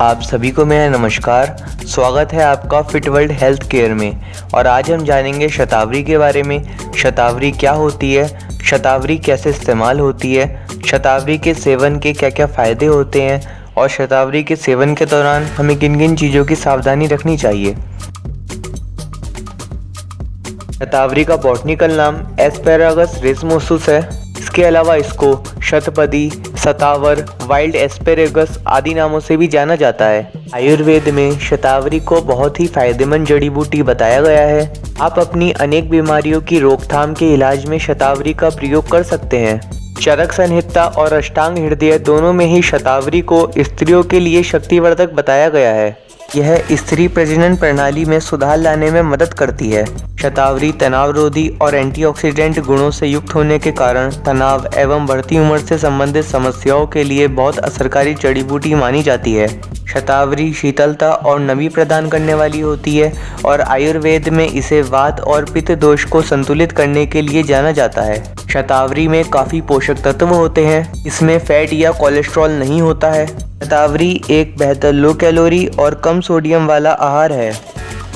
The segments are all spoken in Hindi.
आप सभी को मेरा नमस्कार। स्वागत है आपका फिट वर्ल्ड हेल्थ केयर में। और आज हम जानेंगे शतावरी के बारे में। शतावरी क्या होती है, शतावरी कैसे इस्तेमाल होती है, शतावरी के सेवन के क्या क्या फ़ायदे होते हैं और शतावरी के सेवन के दौरान हमें किन किन चीज़ों की सावधानी रखनी चाहिए। शतावरी का बॉटनिकल नाम एस्पेरागस रेसमोसुस है। इसके अलावा इसको शतपदी, सतावर, वाइल्ड एस्पेरेगस आदि नामों से भी जाना जाता है। आयुर्वेद में शतावरी को बहुत ही फायदेमंद जड़ी बूटी बताया गया है। आप अपनी अनेक बीमारियों की रोकथाम के इलाज में शतावरी का प्रयोग कर सकते हैं। चरक संहिता और अष्टांग हृदय दोनों में ही शतावरी को स्त्रियों के लिए शक्तिवर्धक बताया गया है। यह स्त्री प्रजनन प्रणाली में सुधार लाने में मदद करती है। शतावरी तनावरोधी और एंटीऑक्सीडेंट गुणों से युक्त होने के कारण तनाव एवं बढ़ती उम्र से संबंधित समस्याओं के लिए बहुत असरकारी जड़ी बूटी मानी जाती है। शतावरी शीतलता और नमी प्रदान करने वाली होती है और आयुर्वेद में इसे वात और पित्त दोष को संतुलित करने के लिए जाना जाता है। शतावरी में काफ़ी पोषक तत्व होते हैं। इसमें फैट या कोलेस्ट्रॉल नहीं होता है। शतावरी एक बेहतर लो कैलोरी और कम सोडियम वाला आहार है।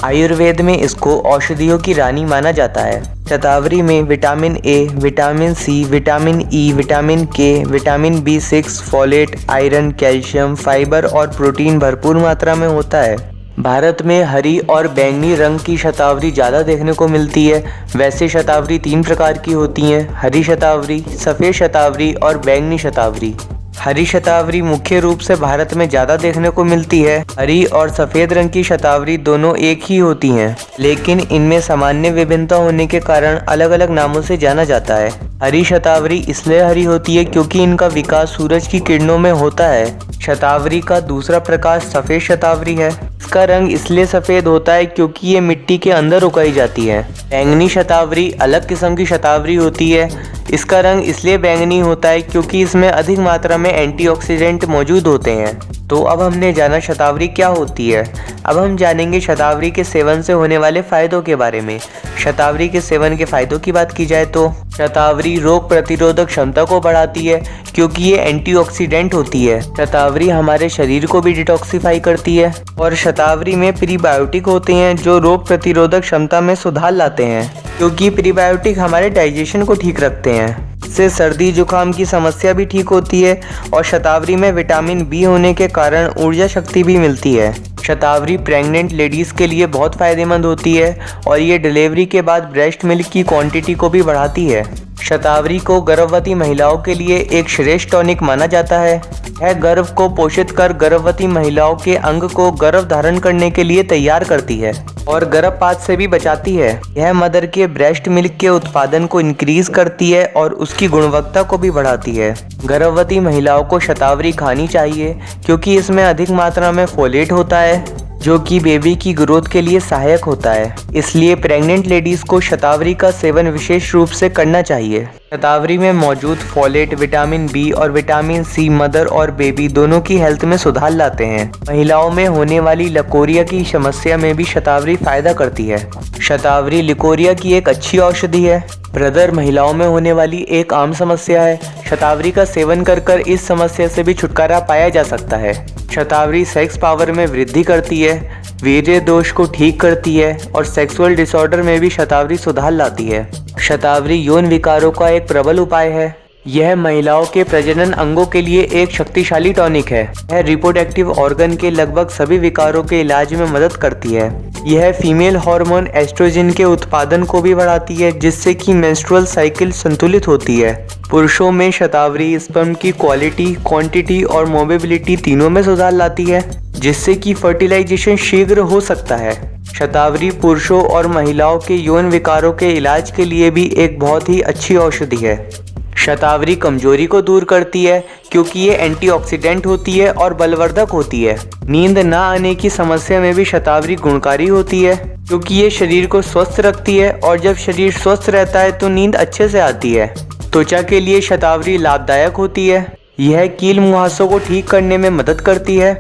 आयुर्वेद में इसको औषधियों की रानी माना जाता है। शतावरी में vitamin A, vitamin C, vitamin E, vitamin K, vitamin B6, folate, iron, calcium, fibre और प्रोटीन भरपूर मात्रा में होता है। भारत में हरी और बैंगनी रंग की शतावरी ज़्यादा देखने को मिलती है। वैसे शतावरी 3 प्रकार की होती हैं: हरी शतावरी, सफ़ेद शतावरी और बैंगनी शतावरी। हरी शतावरी मुख्य रूप से भारत में ज़्यादा देखने को मिलती है। हरी और सफ़ेद रंग की शतावरी दोनों एक ही होती हैं, लेकिन इनमें सामान्य विभिन्नता होने के कारण अलग अलग नामों से जाना जाता है। हरी शतावरी इसलिए हरी होती है क्योंकि इनका विकास सूरज की किरणों में होता है। शतावरी का दूसरा प्रकार सफ़ेद शतावरी है। इसका रंग इसलिए सफ़ेद होता है क्योंकि ये मिट्टी के अंदर उगाई जाती है। बैंगनी शतावरी अलग किस्म की शतावरी होती है। इसका रंग इसलिए बैंगनी होता है क्योंकि इसमें अधिक मात्रा में एंटीऑक्सीडेंट मौजूद होते हैं। तो अब हमने जाना शतावरी क्या होती है। अब हम जानेंगे शतावरी के सेवन से होने वाले फायदों के बारे में। शतावरी के सेवन के फायदों की बात की जाए तो शतावरी रोग प्रतिरोधक क्षमता को बढ़ाती है क्योंकि ये एंटीऑक्सीडेंट होती है। शतावरी हमारे शरीर को भी डिटॉक्सिफाई करती है और शतावरी में प्रीबायोटिक होते हैं जो रोग प्रतिरोधक क्षमता में सुधार लाते हैं क्योंकि प्रीबायोटिक हमारे डाइजेशन को ठीक रखते हैं। इससे सर्दी जुकाम की समस्या भी ठीक होती है और शतावरी में विटामिन बी होने के कारण ऊर्जा शक्ति भी मिलती है। शतावरी प्रेग्नेंट लेडीज़ के लिए बहुत फ़ायदेमंद होती है और ये डिलीवरी के बाद ब्रेस्ट मिल्क की क्वांटिटी को भी बढ़ाती है। शतावरी को गर्भवती महिलाओं के लिए एक श्रेष्ठ टॉनिक माना जाता है। यह गर्भ को पोषित कर गर्भवती महिलाओं के अंग को गर्भ धारण करने के लिए तैयार करती है और गर्भपात से भी बचाती है। यह मदर के ब्रेस्ट मिल्क के उत्पादन को इंक्रीज करती है और उसकी गुणवत्ता को भी बढ़ाती है। गर्भवती महिलाओं को शतावरी खानी चाहिए क्योंकि इसमें अधिक मात्रा में फोलेट होता है जो कि बेबी की ग्रोथ के लिए सहायक होता है। इसलिए प्रेग्नेंट लेडीज़ को शतावरी का सेवन विशेष रूप से करना चाहिए। शतावरी में मौजूद फोलेट, विटामिन बी और विटामिन सी मदर और बेबी दोनों की हेल्थ में सुधार लाते हैं। महिलाओं में होने वाली लकोरिया की समस्या में भी शतावरी फायदा करती है। शतावरी लिकोरिया की एक अच्छी औषधि है। ब्रदर महिलाओं में होने वाली एक आम समस्या है। शतावरी का सेवन कर इस समस्या से भी छुटकारा पाया जा सकता है। शतावरी सेक्स पावर में वृद्धि करती है, वीर्य दोष को ठीक करती है और सेक्सुअल डिसऑर्डर में भी शतावरी सुधार लाती है। शतावरी यौन विकारों का एक प्रबल उपाय है। यह महिलाओं के प्रजनन अंगों के लिए एक शक्तिशाली टॉनिक है। यह रिप्रोडक्टिव ऑर्गन के लगभग सभी विकारों के इलाज में मदद करती है। यह फीमेल हार्मोन एस्ट्रोजन के उत्पादन को भी बढ़ाती है जिससे कि मेंस्ट्रुअल साइकिल संतुलित होती है। पुरुषों में शतावरी स्पर्म की क्वालिटी, क्वांटिटी और मोबिलिटी तीनों में सुधार लाती है जिससे कि फर्टिलाइजेशन शीघ्र हो सकता है। शतावरी पुरुषों और महिलाओं के यौन विकारों के इलाज के लिए भी एक बहुत ही अच्छी औषधि है। शतावरी कमजोरी को दूर करती है क्योंकि ये एंटीऑक्सीडेंट होती है और बलवर्धक होती है। नींद न आने की समस्या में भी शतावरी गुणकारी होती है क्योंकि ये शरीर को स्वस्थ रखती है और जब शरीर स्वस्थ रहता है तो नींद अच्छे से आती है। त्वचा के लिए शतावरी लाभदायक होती है। यह कील मुहासों को ठीक करने में मदद करती है।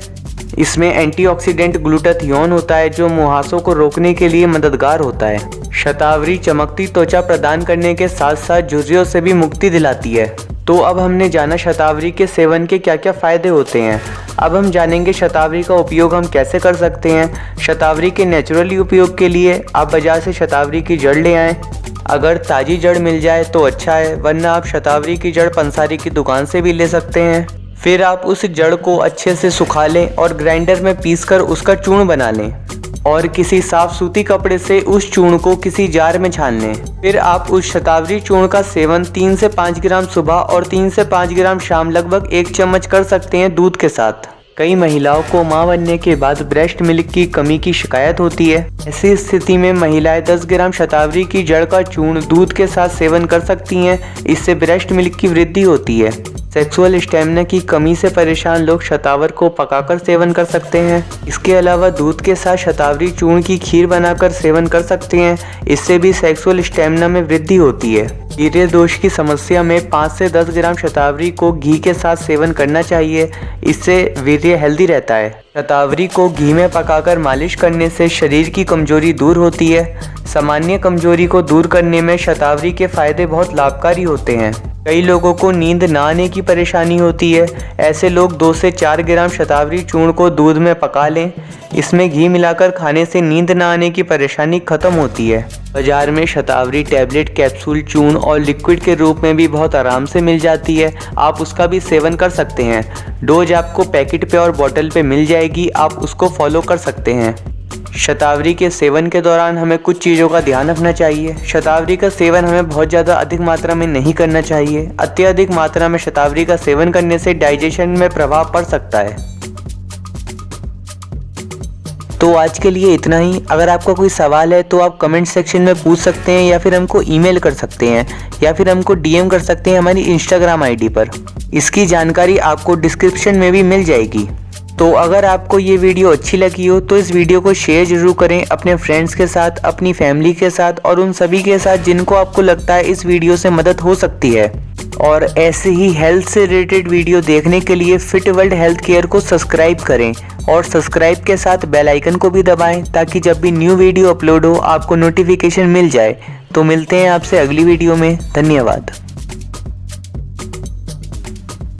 इसमें एंटीऑक्सीडेंट ग्लूटाथियोन होता है जो मुहासों को रोकने के लिए मददगार होता है। शतावरी चमकती त्वचा प्रदान करने के साथ साथ झुर्रियों से भी मुक्ति दिलाती है। तो अब हमने जाना शतावरी के सेवन के क्या क्या फ़ायदे होते हैं। अब हम जानेंगे शतावरी का उपयोग हम कैसे कर सकते हैं। शतावरी के नेचुरली उपयोग के लिए आप बाज़ार से शतावरी की जड़ ले आएँ। अगर ताज़ी जड़ मिल जाए तो अच्छा है, वरना आप शतावरी की जड़ पंसारी की दुकान से भी ले सकते हैं। फिर आप उस जड़ को अच्छे से सुखा लें और ग्राइंडर में पीसकर उसका चूर्ण बना लें और किसी साफ सूती कपड़े से उस चूर्ण को किसी जार में छान लें। फिर आप उस शतावरी चूर्ण का सेवन 3 से 5 ग्राम सुबह और 3 से 5 ग्राम शाम लगभग 1 चम्मच कर सकते हैं दूध के साथ। कई महिलाओं को मां बनने के बाद ब्रेस्ट मिल्क की कमी की शिकायत होती है। ऐसी स्थिति में महिलाएं 10 ग्राम शतावरी की जड़ का चूर्ण दूध के साथ सेवन कर सकती हैं। इससे ब्रेस्ट मिल्क की वृद्धि होती है। सेक्सुअल स्टेमिना की कमी से परेशान लोग शतावर को पकाकर सेवन कर सकते हैं। इसके अलावा दूध के साथ शतावरी चूर्ण की खीर बनाकर सेवन कर सकते हैं। इससे भी सेक्सुअल स्टेमिना में वृद्धि होती है। वीर्य दोष की समस्या में 5 से 10 ग्राम शतावरी को घी के साथ सेवन करना चाहिए। इससे वीर्य हेल्दी रहता है। शतावरी को घी में पकाकर मालिश करने से शरीर की कमजोरी दूर होती है। सामान्य कमजोरी को दूर करने में शतावरी के फायदे बहुत लाभकारी होते हैं। कई लोगों को नींद न आने की परेशानी होती है। ऐसे लोग 2 से 4 ग्राम शतावरी चूर्ण को दूध में पका लें। इसमें घी मिलाकर खाने से नींद न आने की परेशानी खत्म होती है। बाजार में शतावरी टैबलेट, कैप्सूल, चूर्ण और लिक्विड के रूप में भी बहुत आराम से मिल जाती है। आप उसका भी सेवन कर सकते हैं। डोज आपको पैकेट पे और बोतल पे मिल जाएगी, आप उसको फॉलो कर सकते हैं। शतावरी के सेवन के दौरान हमें कुछ चीज़ों का ध्यान रखना चाहिए। शतावरी का सेवन हमें बहुत ज़्यादा अधिक मात्रा में नहीं करना चाहिए। अत्यधिक मात्रा में शतावरी का सेवन करने से डाइजेशन में प्रभाव पड़ सकता है। तो आज के लिए इतना ही। अगर आपका कोई सवाल है तो आप कमेंट सेक्शन में पूछ सकते हैं, या फिर हमको ईमेल कर सकते हैं, या फिर हमको डीएम कर सकते हैं हमारी इंस्टाग्राम आईडी पर। इसकी जानकारी आपको डिस्क्रिप्शन में भी मिल जाएगी। तो अगर आपको ये वीडियो अच्छी लगी हो तो इस वीडियो को शेयर ज़रूर करें अपने फ्रेंड्स के साथ, अपनी फैमिली के साथ और उन सभी के साथ जिनको आपको लगता है इस वीडियो से मदद हो सकती है। और ऐसे ही हेल्थ से रिलेटेड वीडियो देखने के लिए फिट वर्ल्ड हेल्थ केयर को सब्सक्राइब करें और सब्सक्राइब के साथ बेल आइकन को भी दबाएं ताकि जब भी न्यू वीडियो अपलोड हो आपको नोटिफिकेशन मिल जाए। तो मिलते हैं आपसे अगली वीडियो में। धन्यवाद।